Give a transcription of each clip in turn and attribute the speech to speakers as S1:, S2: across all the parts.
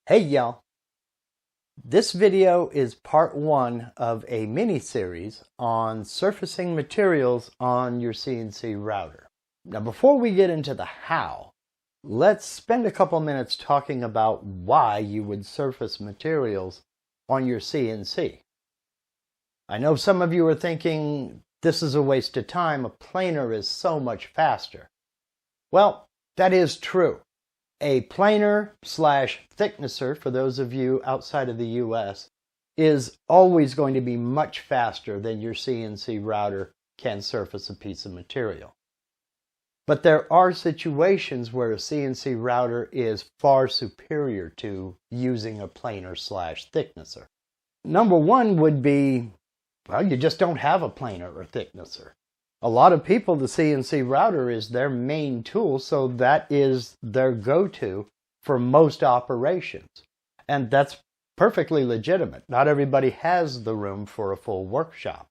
S1: Hey y'all! This video is part one of a mini-series on surfacing materials on your CNC router. Now before we get into the how, let's spend a couple minutes talking about why you would surface materials on your CNC. I know some of you are thinking, this is a waste of time, a planer is so much faster. Well, that is true. A planer / thicknesser, for those of you outside of the US, is always going to be much faster than your CNC router can surface a piece of material. But there are situations where a CNC router is far superior to using a planer / thicknesser. Number one would be, well, you just don't have a planer or thicknesser. A lot of people, the CNC router is their main tool, so that is their go-to for most operations. And that's perfectly legitimate. Not everybody has the room for a full workshop.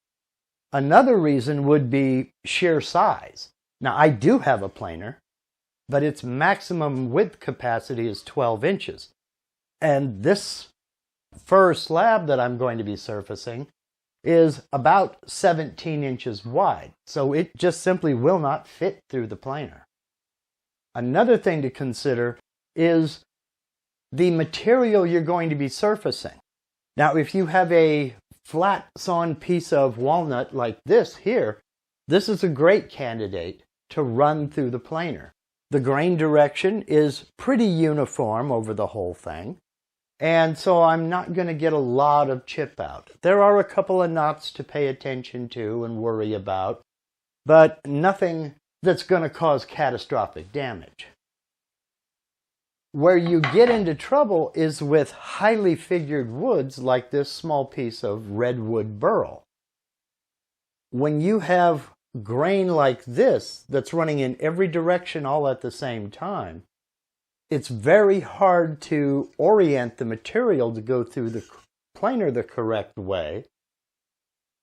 S1: Another reason would be sheer size. Now, I do have a planer, but its maximum width capacity is 12 inches. And this fir slab that I'm going to be surfacing is about 17 inches wide, so it just simply will not fit through the planer. Another thing to consider is the material you're going to be surfacing. Now, if you have a flat sawn piece of walnut like this here, this is a great candidate to run through the planer. The grain direction is pretty uniform over the whole thing, and so I'm not going to get a lot of chip out. There are a couple of knots to pay attention to and worry about, but nothing that's going to cause catastrophic damage. Where you get into trouble is with highly figured woods like this small piece of redwood burl. When you have grain like this that's running in every direction all at the same time, it's very hard to orient the material to go through the planer the correct way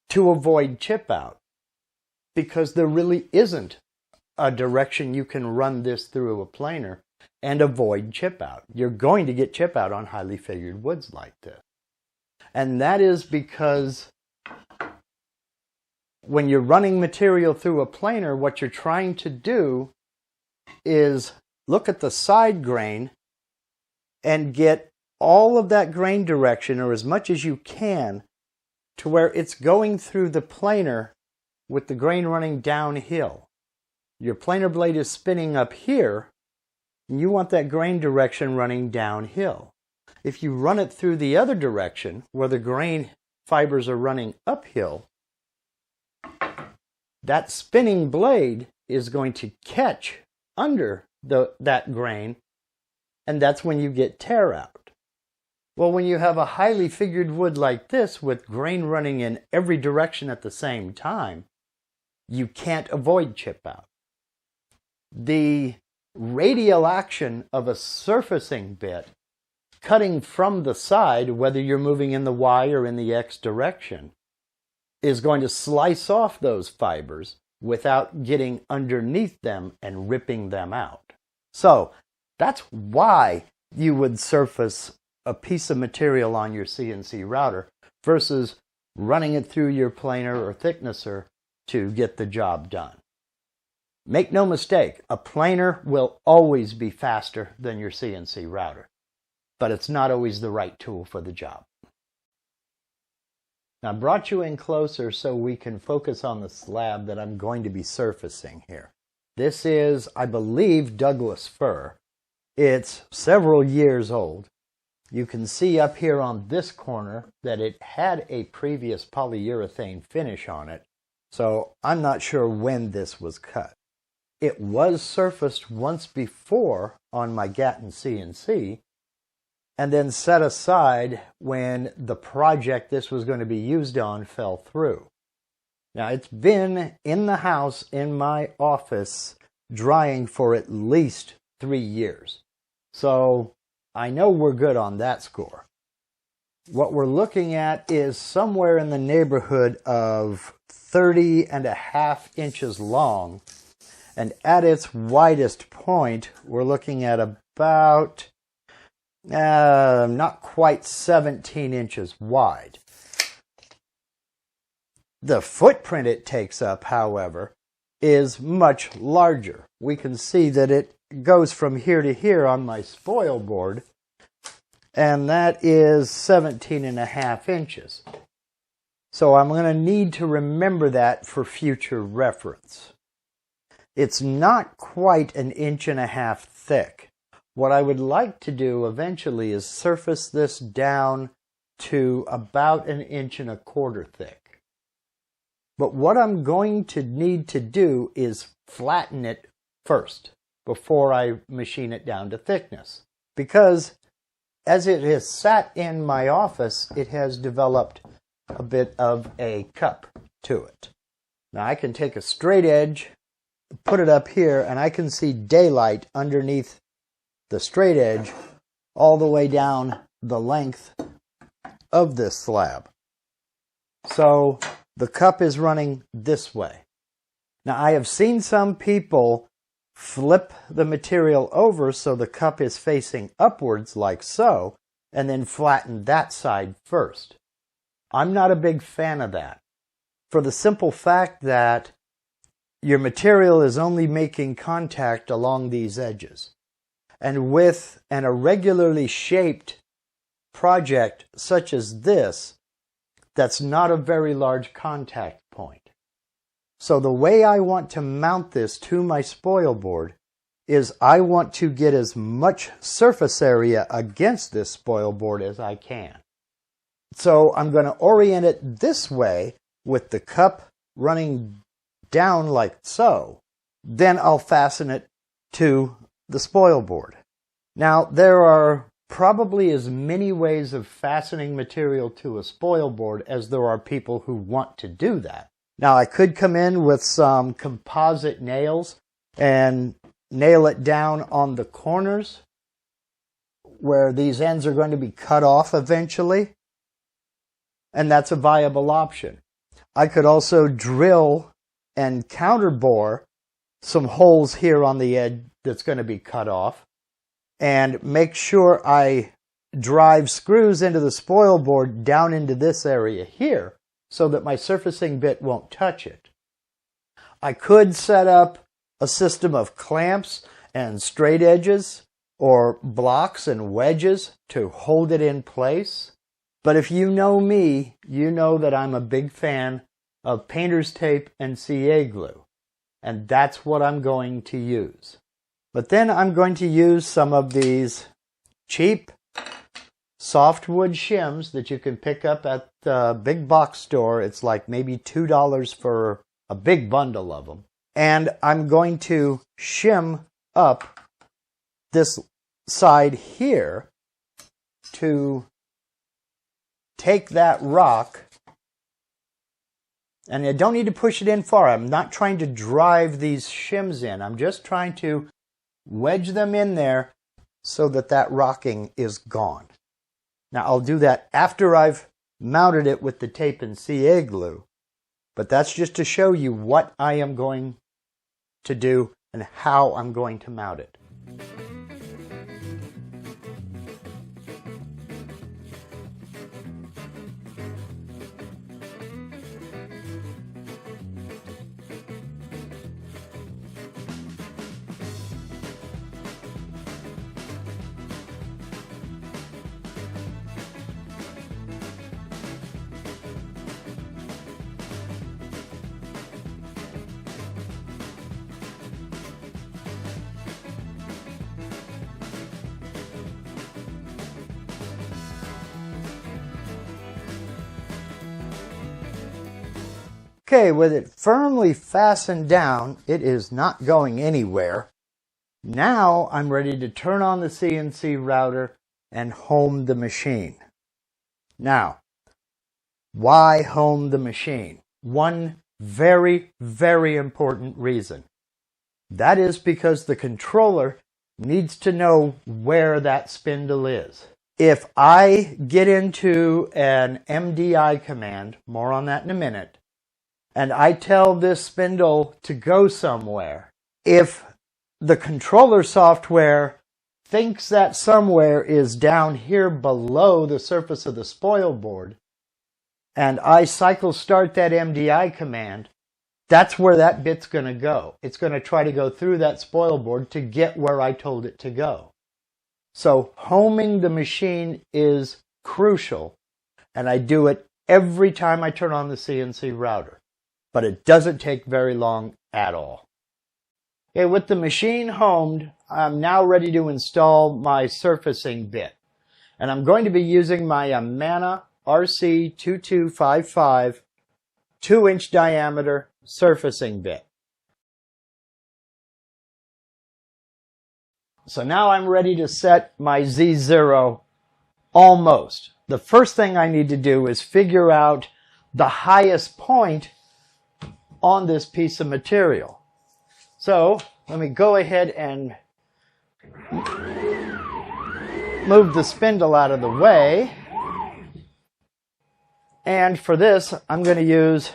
S1: to avoid chip out, because there really isn't a direction you can run this through a planer and avoid chip out. You're going to get chip out on highly figured woods like this. And that is because when you're running material through a planer, what you're trying to do is look at the side grain and get all of that grain direction, or as much as you can, to where it's going through the planer with the grain running downhill. Your planer blade is spinning up here, and you want that grain direction running downhill. If you run it through the other direction, where the grain fibers are running uphill, that spinning blade is going to catch under that grain, and that's when you get tear out. Well, when you have a highly figured wood like this with grain running in every direction at the same time, you can't avoid chip out. The radial action of a surfacing bit cutting from the side, whether you're moving in the Y or in the X direction, is going to slice off those fibers without getting underneath them and ripping them out. So that's why you would surface a piece of material on your CNC router versus running it through your planer or thicknesser to get the job done. Make no mistake, a planer will always be faster than your CNC router, but it's not always the right tool for the job. Now, I brought you in closer so we can focus on the slab that I'm going to be surfacing here. This is, I believe, Douglas Fir. It's several years old. You can see up here on this corner that it had a previous polyurethane finish on it, so I'm not sure when this was cut. It was surfaced once before on my Gatton CNC, and then set aside when the project this was going to be used on fell through. Now, it's been in the house in my office drying for at least 3 years. So I know we're good on that score. What we're looking at is somewhere in the neighborhood of 30.5 inches long. And at its widest point, we're looking at about not quite 17 inches wide. The footprint it takes up, however, is much larger. We can see that it goes from here to here on my spoil board, and that is 17.5 inches. So I'm going to need to remember that for future reference. It's not quite 1.5 inches thick. What I would like to do eventually is surface this down to about 1.25 inches thick. But what I'm going to need to do is flatten it first before I machine it down to thickness. Because as it has sat in my office, it has developed a bit of a cup to it. Now I can take a straight edge, put it up here, and I can see daylight underneath the straight edge all the way down the length of this slab. So the cup is running this way. Now I have seen some people flip the material over so the cup is facing upwards like so, and then flatten that side first. I'm not a big fan of that, for the simple fact that your material is only making contact along these edges. And with an irregularly shaped project such as this, that's not a very large contact point. So the way I want to mount this to my spoil board is I want to get as much surface area against this spoil board as I can. So I'm going to orient it this way with the cup running down like so. Then I'll fasten it to the spoil board. Now there are probably as many ways of fastening material to a spoil board as there are people who want to do that. Now I could come in with some composite nails and nail it down on the corners where these ends are going to be cut off eventually, and that's a viable option. I could also drill and counterbore some holes here on the edge that's going to be cut off, and make sure I drive screws into the spoil board down into this area here so that my surfacing bit won't touch it. I could set up a system of clamps and straight edges or blocks and wedges to hold it in place. But if you know me, you know that I'm a big fan of painter's tape and CA glue, and that's what I'm going to use. But then I'm going to use some of these cheap softwood shims that you can pick up at the big box store. It's like maybe $2 for a big bundle of them. And I'm going to shim up this side here to take that rock, and I don't need to push it in far. I'm not trying to drive these shims in. I'm just trying to wedge them in there so that that rocking is gone. Now I'll do that after I've mounted it with the tape and CA glue, but that's just to show you what I am going to do and how I'm going to mount it. Okay, with it firmly fastened down, it is not going anywhere. Now I'm ready to turn on the CNC router and home the machine. Now, why home the machine? One very, very important reason. That is because the controller needs to know where that spindle is. If I get into an MDI command, more on that in a minute, and I tell this spindle to go somewhere, if the controller software thinks that somewhere is down here below the surface of the spoil board, and I cycle start that MDI command, that's where that bit's going to go. It's going to try to go through that spoil board to get where I told it to go. So homing the machine is crucial, and I do it every time I turn on the CNC router. But it doesn't take very long at all. Okay, with the machine homed, I'm now ready to install my surfacing bit. And I'm going to be using my Amana RC2255 2-inch diameter surfacing bit. So now I'm ready to set my Z0 almost. The first thing I need to do is figure out the highest point on this piece of material. So let me go ahead and move the spindle out of the way. And for this, I'm going to use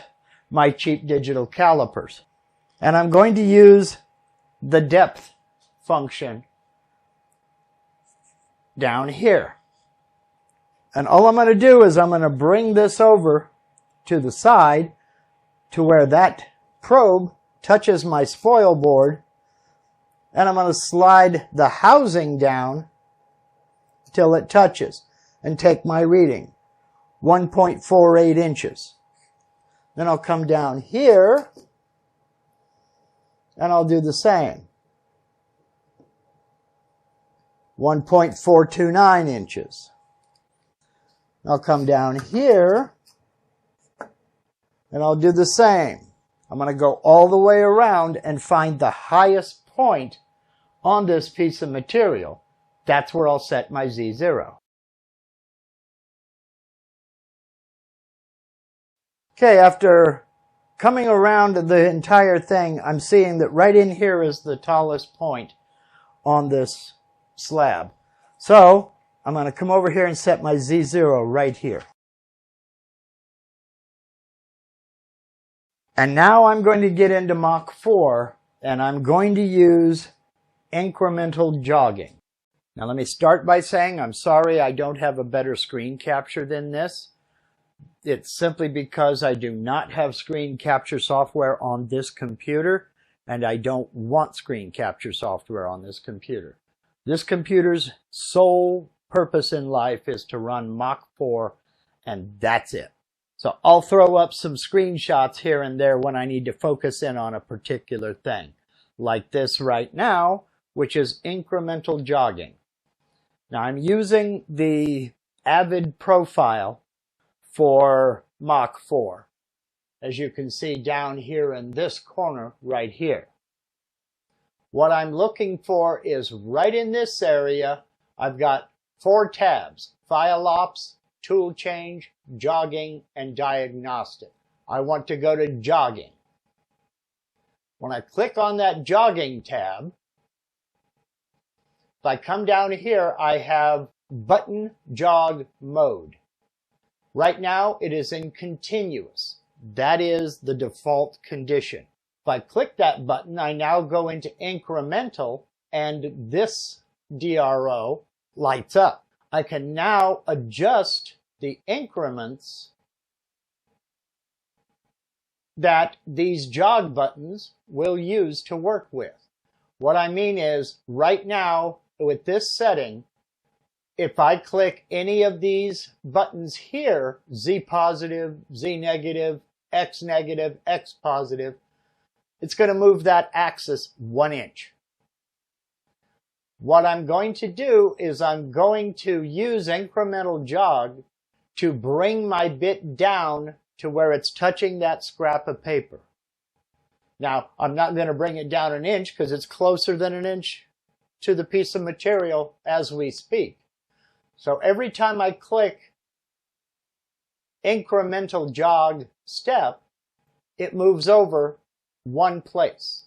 S1: my cheap digital calipers. And I'm going to use the depth function down here. And all I'm going to do is I'm going to bring this over to the side to where that probe touches my spoil board, and I'm going to slide the housing down till it touches and take my reading, 1.48 inches. Then I'll come down here and I'll do the same, 1.429 inches. I'll come down here and I'll do the same. I'm going to go all the way around and find the highest point on this piece of material. That's where I'll set my Z0. Okay, after coming around the entire thing, I'm seeing that right in here is the tallest point on this slab. So I'm going to come over here and set my Z0 right here. And now I'm going to get into Mach4, and I'm going to use incremental jogging. Now let me start by saying I'm sorry I don't have a better screen capture than this. It's simply because I do not have screen capture software on this computer, and I don't want screen capture software on this computer. This computer's sole purpose in life is to run Mach4, and that's it. So I'll throw up some screenshots here and there when I need to focus in on a particular thing, like this right now, which is incremental jogging. Now I'm using the Avid profile for Mach4, as you can see down here in this corner right here. What I'm looking for is right in this area, I've got 4 tabs: File Ops, Tool Change, Jogging, and Diagnostic. I want to go to Jogging. When I click on that Jogging tab, if I come down here, I have Button Jog Mode. Right now, it is in continuous. That is the default condition. If I click that button, I now go into incremental, and this DRO lights up. I can now adjust the increments that these jog buttons will use to work with. What I mean is, right now, with this setting, if I click any of these buttons here, Z positive, Z negative, X negative, X positive, it's going to move that axis 1 inch. What I'm going to do is I'm going to use incremental jog to bring my bit down to where it's touching that scrap of paper. Now, I'm not going to bring it down 1 inch because it's closer than 1 inch to the piece of material as we speak. So every time I click incremental jog step, it moves over 1 place.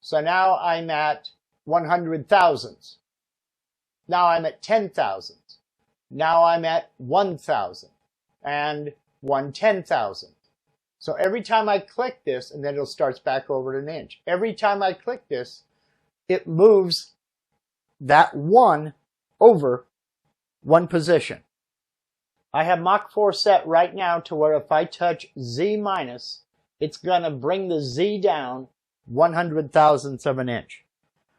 S1: So now I'm at 100 thousandths. Now I'm at 10 thousandths. Now I'm at 1,000 and 1/10 thousandth. So every time I click this, and then it starts back over at 1 inch. Every time I click this, it moves that 1 over one position. I have Mach4 set right now to where if I touch Z minus, it's going to bring the Z down 100 thousandths of an inch.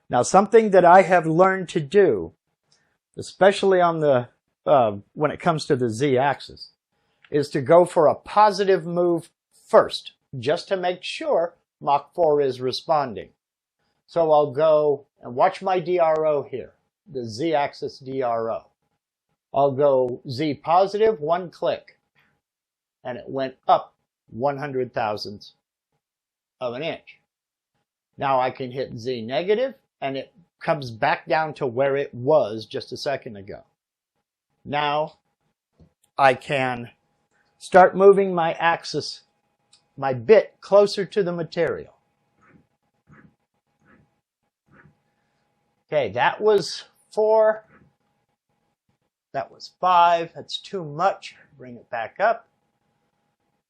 S1: Now, something that I have learned to do, especially on the when it comes to the Z axis, is to go for a positive move first, just to make sure Mach4 is responding. So I'll go and watch my DRO here, the Z axis DRO. I'll go Z positive, 1 click, and it went up 100 thousandths of an inch. Now I can hit Z negative, and it comes back down to where it was just a second ago. Now I can start moving my axis, my bit, closer to the material. Okay, that was 4. That was 5. That's too much. Bring it back up.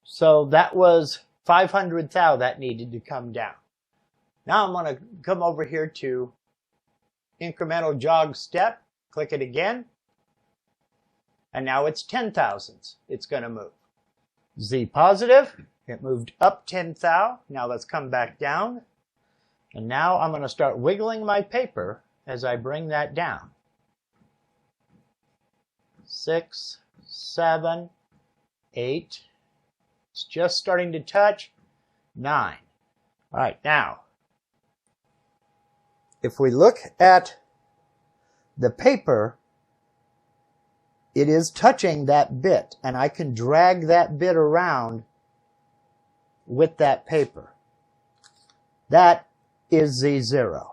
S1: So that was 500 thou that needed to come down. Now I'm going to come over here to incremental jog step, click it again, and now it's 10 thousandths. It's going to move. Z positive, it moved up 10 thou. Now let's come back down. And now I'm going to start wiggling my paper as I bring that down. 6, 7, 8. It's just starting to touch. 9. All right, now, if we look at the paper, it is touching that bit, and I can drag that bit around with that paper. That is Z0.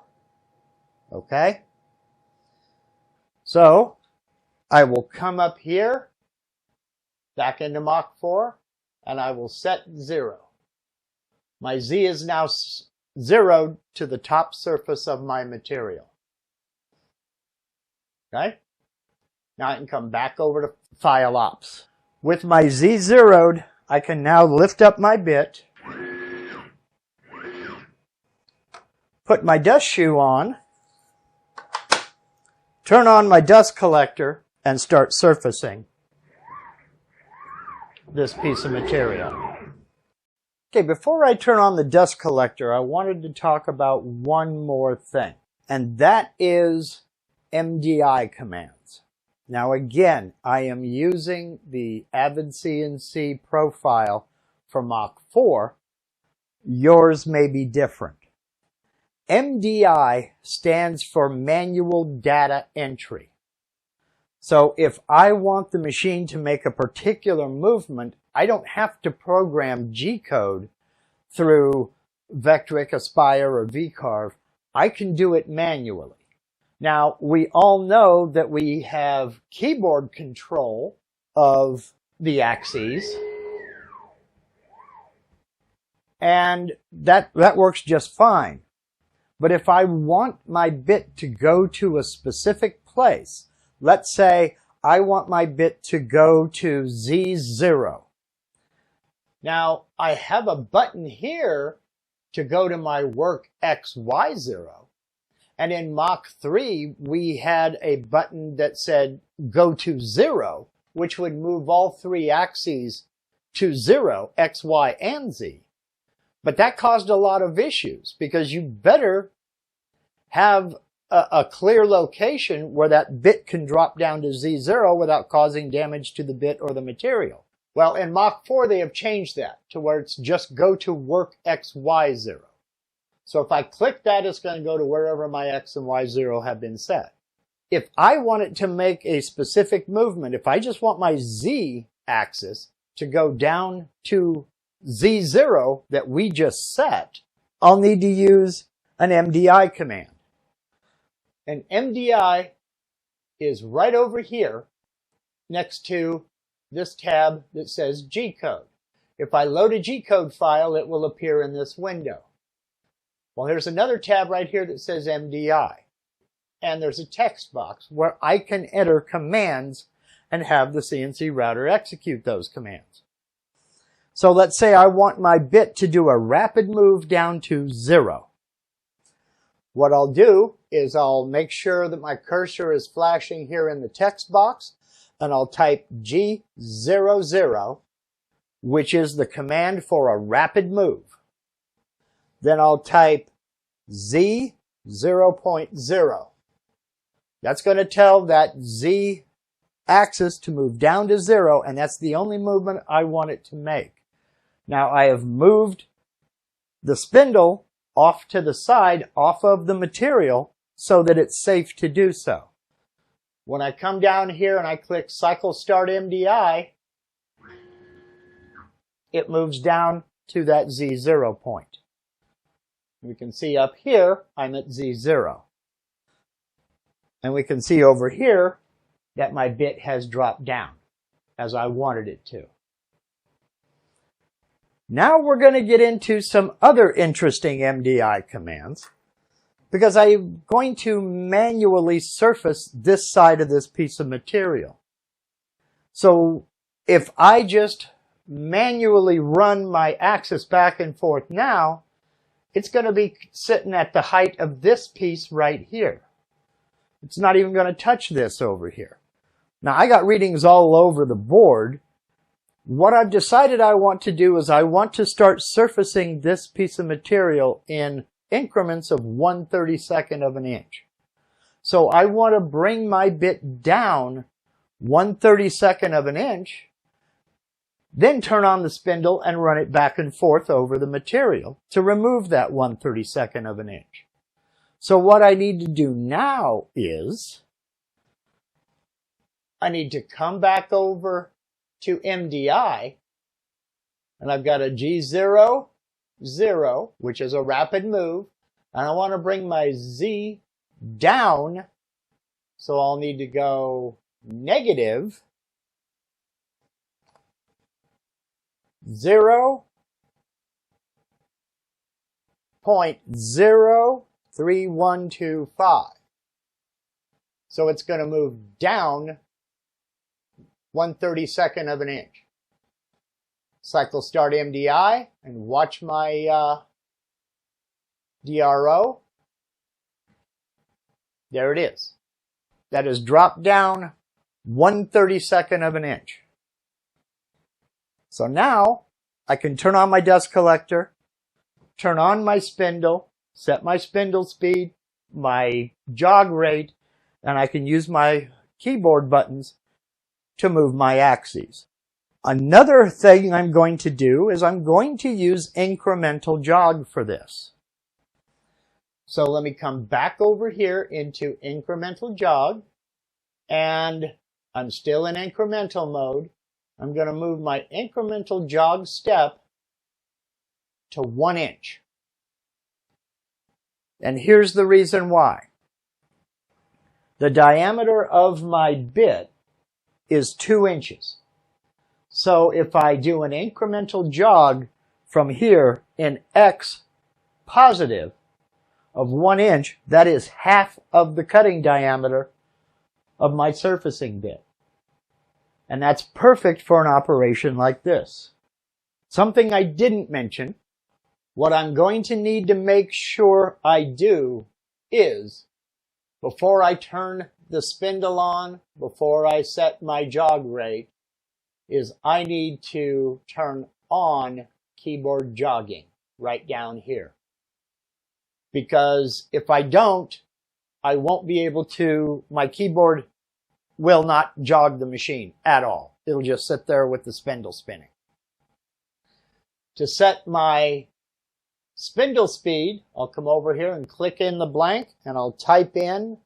S1: Okay? So I will come up here, back into Mach4, and I will set 0. My Z is now zeroed to the top surface of my material. Okay? Now I can come back over to File Ops. With my Z zeroed, I can now lift up my bit, put my dust shoe on, turn on my dust collector, and start surfacing this piece of material. Okay, before I turn on the dust collector, I wanted to talk about one more thing, and that is MDI commands. Now again, I am using the Avid CNC profile for Mach4. Yours may be different. MDI stands for Manual Data Entry. So if I want the machine to make a particular movement, I don't have to program G-code through Vectric Aspire or VCarve. I can do it manually. Now, we all know that we have keyboard control of the axes, and that works just fine. But if I want my bit to go to a specific place, let's say I want my bit to go to Z0. Now, I have a button here to go to my work XY0. And in Mach3, we had a button that said go to 0, which would move all 3 axes to 0, X, Y, and Z. But that caused a lot of issues because you better have a clear location where that bit can drop down to Z0 without causing damage to the bit or the material. Well, in Mach4, they have changed that to where it's just go to work XY0. So if I click that, it's going to go to wherever my X and Y0 have been set. If I want it to make a specific movement, if I just want my Z axis to go down to Z0 that we just set, I'll need to use an MDI command. And MDI is right over here next to this tab that says G-code. If I load a G-code file, it will appear in this window. Well, there's another tab right here that says MDI. And there's a text box where I can enter commands and have the CNC router execute those commands. So let's say I want my bit to do a rapid move down to 0. What I'll do is I'll make sure that my cursor is flashing here in the text box, and I'll type G00, which is the command for a rapid move. Then I'll type Z 0.0. That's going to tell that Z axis to move down to 0, and that's the only movement I want it to make. Now I have moved the spindle off to the side, off of the material, so that it's safe to do so. When I come down here and I click Cycle Start MDI, it moves down to that Z0 point. We can see up here, I'm at Z0. And we can see over here that my bit has dropped down as I wanted it to. Now we're going to get into some other interesting MDI commands, because I'm going to manually surface this side of this piece of material. So if I just manually run my axis back and forth now, it's going to be sitting at the height of this piece right here. It's not even going to touch this over here. Now I got readings all over the board. What I've decided I want to do is I want to start surfacing this piece of material in increments of 1/32 of an inch. So I want to bring my bit down 1/32 of an inch, then turn on the spindle and run it back and forth over the material to remove that 1/32 of an inch. So what I need to do now is I need to come back over to MDI, and I've got a G00, which is a rapid move, and I want to bring my Z down, so I'll need to go negative 0.03125. So it's going to move down 1/32 of an inch. Cycle Start MDI and watch my DRO. There it is. That has dropped down 1/32 of an inch. So now I can turn on my dust collector, turn on my spindle, set my spindle speed, my jog rate, and I can use my keyboard buttons to move my axes. Another thing I'm going to do is I'm going to use incremental jog for this. So let me come back over here into incremental jog, and I'm still in incremental mode. I'm going to move my incremental jog step to 1 inch. And here's the reason why. The diameter of my bit is 2 inches. So if I do an incremental jog from here in X positive of 1 inch, that is half of the cutting diameter of my surfacing bit. And that's perfect for an operation like this. Something I didn't mention, what I'm going to need to make sure I do is, before I turn the spindle on, before I set my jog rate, is I need to turn on keyboard jogging right down here. Because if I don't, I won't be able to, my keyboard will not jog the machine at all. It'll just sit there with the spindle spinning. To set my spindle speed, I'll come over here and click in the blank, and I'll type in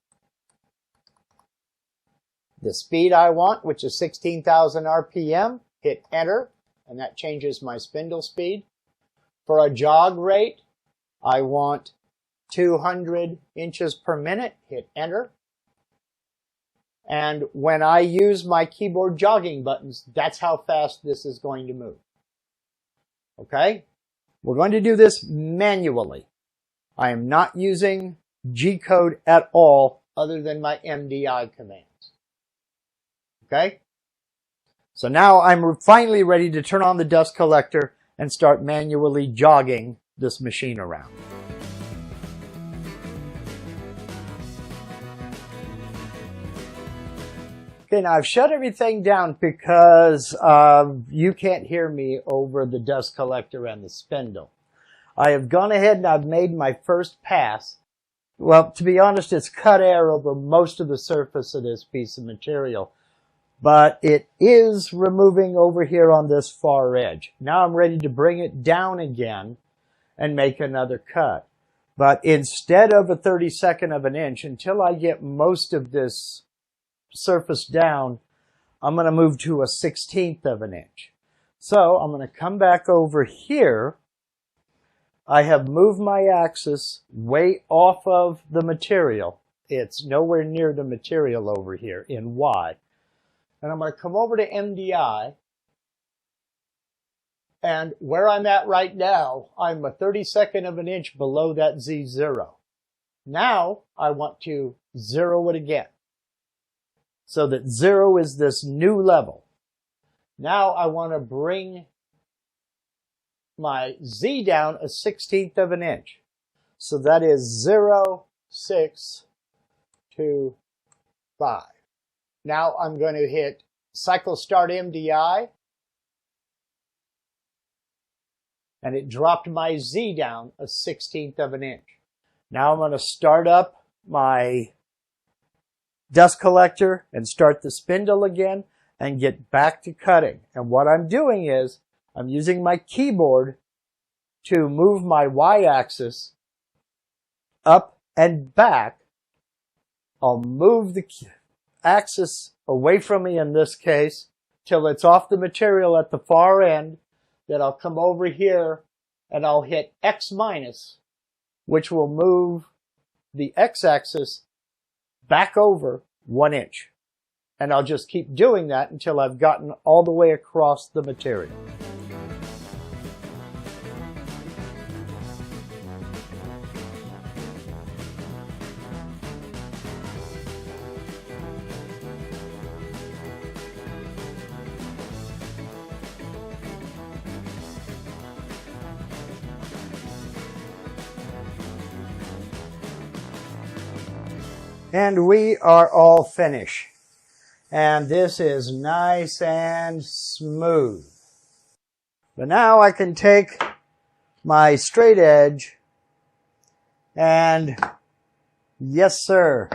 S1: the speed I want, which is 16,000 RPM, hit enter, and that changes my spindle speed. For a jog rate, I want 200 inches per minute, hit enter. And when I use my keyboard jogging buttons, that's how fast this is going to move. Okay? We're going to do this manually. I am not using G-code at all other than my MDI commands. Okay? So now I'm finally ready to turn on the dust collector and start manually jogging this machine around. Okay, now I've shut everything down because you can't hear me over the dust collector and the spindle. I have gone ahead and I've made my first pass. Well, to be honest, it's cut air over most of the surface of this piece of material, but it is removing over here on this far edge. Now I'm ready to bring it down again and make another cut. But instead of a 32nd of an inch, until I get most of this surface down, I'm going to move to a 1/16 of an inch. So I'm going to come back over here. I have moved my axis way off of the material. It's nowhere near the material over here in Y. And I'm going to come over to MDI. And where I'm at right now, I'm a 32nd of an inch below that Z0. Now I want to zero it again, so that 0 is this new level. Now I want to bring my Z down a 1/16 of an inch. So that is 0, 6, 2, 5. Now I'm going to hit cycle start MDI, and it dropped my Z down a 1/16 of an inch. Now I'm going to start up my dust collector and start the spindle again and get back to cutting. And what I'm doing is I'm using my keyboard to move my Y-axis up and back. I'll move the axis away from me in this case till it's off the material at the far end. Then I'll come over here and I'll hit X minus, which will move the X-axis back over 1 inch. And I'll just keep doing that until I've gotten all the way across the material. And we are all finished. And this is nice and smooth. But now I can take my straight edge and yes sir,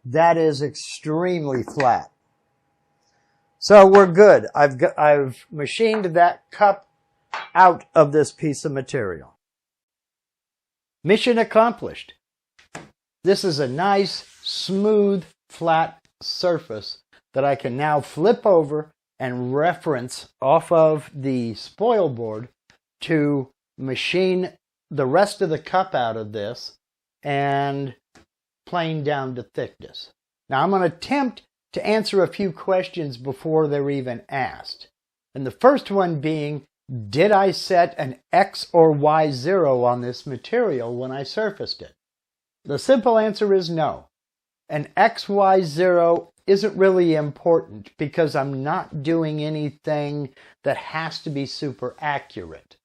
S1: that is extremely flat. So we're good. I've machined that cup out of this piece of material. Mission accomplished. This is a nice, smooth, flat surface that I can now flip over and reference off of the spoil board to machine the rest of the cup out of this and plane down to thickness. Now I'm going to attempt to answer a few questions before they're even asked. And the first one being, did I set an X or Y zero on this material when I surfaced it? The simple answer is no. An XY0 isn't really important because I'm not doing anything that has to be super accurate.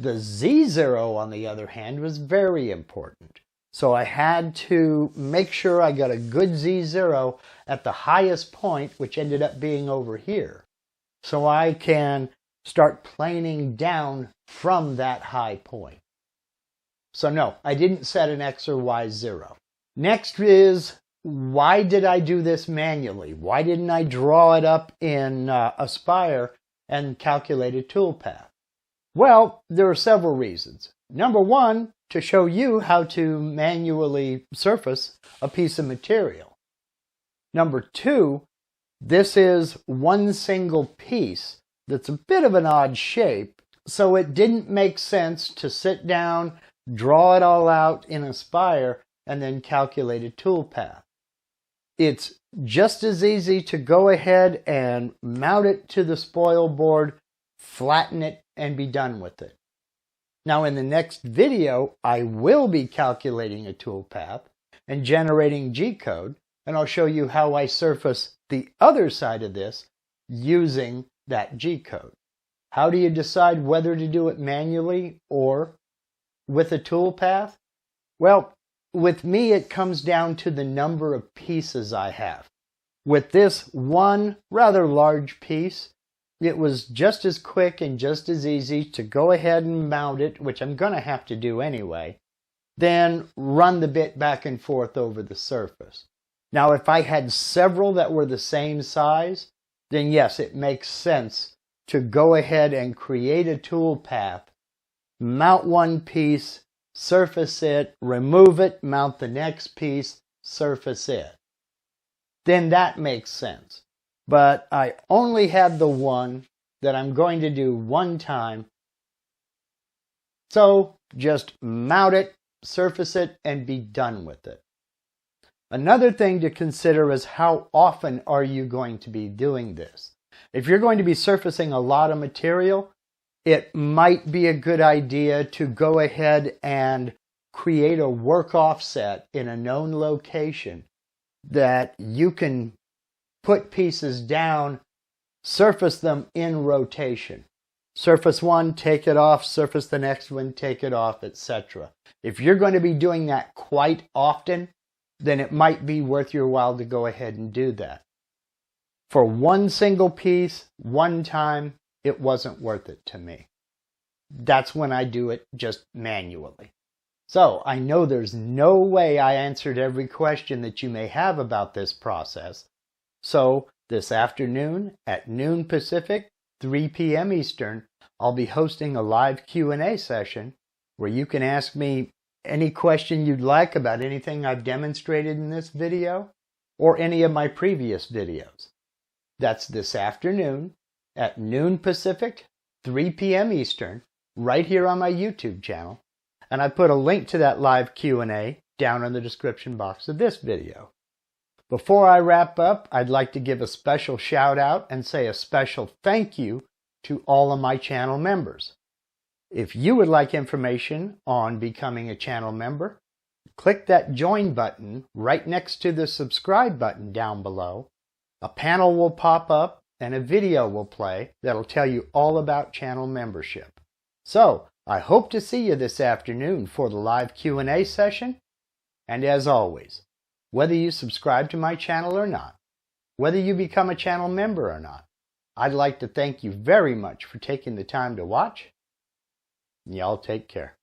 S1: The Z0, on the other hand, was very important. So I had to make sure I got a good Z0 at the highest point, which ended up being over here. So I can start planing down from that high point. So no, I didn't set an X or Y zero. Next is, why did I do this manually? Why didn't I draw it up in Aspire and calculate a toolpath? Well, there are several reasons. Number one, to show you how to manually surface a piece of material. Number two, this is one single piece that's a bit of an odd shape, so it didn't make sense to sit down, draw it all out in Aspire, and then calculate a toolpath. It's just as easy to go ahead and mount it to the spoil board, flatten it, and be done with it. Now in the next video, I will be calculating a toolpath and generating G-code, and I'll show you how I surface the other side of this using that G-code. How do you decide whether to do it manually or with a toolpath? Well, with me, it comes down to the number of pieces I have. With this one rather large piece, it was just as quick and just as easy to go ahead and mount it, which I'm going to have to do anyway, then run the bit back and forth over the surface. Now, if I had several that were the same size, then yes, it makes sense to go ahead and create a tool path, mount one piece, surface it, remove it, mount the next piece, surface it. Then that makes sense. But I only had the one that I'm going to do one time. So just mount it, surface it, and be done with it. Another thing to consider is how often are you going to be doing this? If you're going to be surfacing a lot of material, it might be a good idea to go ahead and create a work offset in a known location that you can put pieces down, surface them in rotation. Surface one, take it off, surface the next one, take it off, etc. If you're going to be doing that quite often, then it might be worth your while to go ahead and do that. For one single piece, one time, it wasn't worth it to me. That's when I do it just manually. So I know there's no way I answered every question that you may have about this process. So this afternoon at noon Pacific, 3 p.m. Eastern, I'll be hosting a live Q&A session where you can ask me any question you'd like about anything I've demonstrated in this video or any of my previous videos. That's this afternoon at noon Pacific, 3 p.m. Eastern, right here on my YouTube channel. And I put a link to that live Q&A down in the description box of this video. Before I wrap up, I'd like to give a special shout out and say a special thank you to all of my channel members. If you would like information on becoming a channel member, click that join button right next to the subscribe button down below. A panel will pop up and a video will play that'll tell you all about channel membership. So, I hope to see you this afternoon for the live Q&A session. And as always, whether you subscribe to my channel or not, whether you become a channel member or not, I'd like to thank you very much for taking the time to watch. Y'all take care.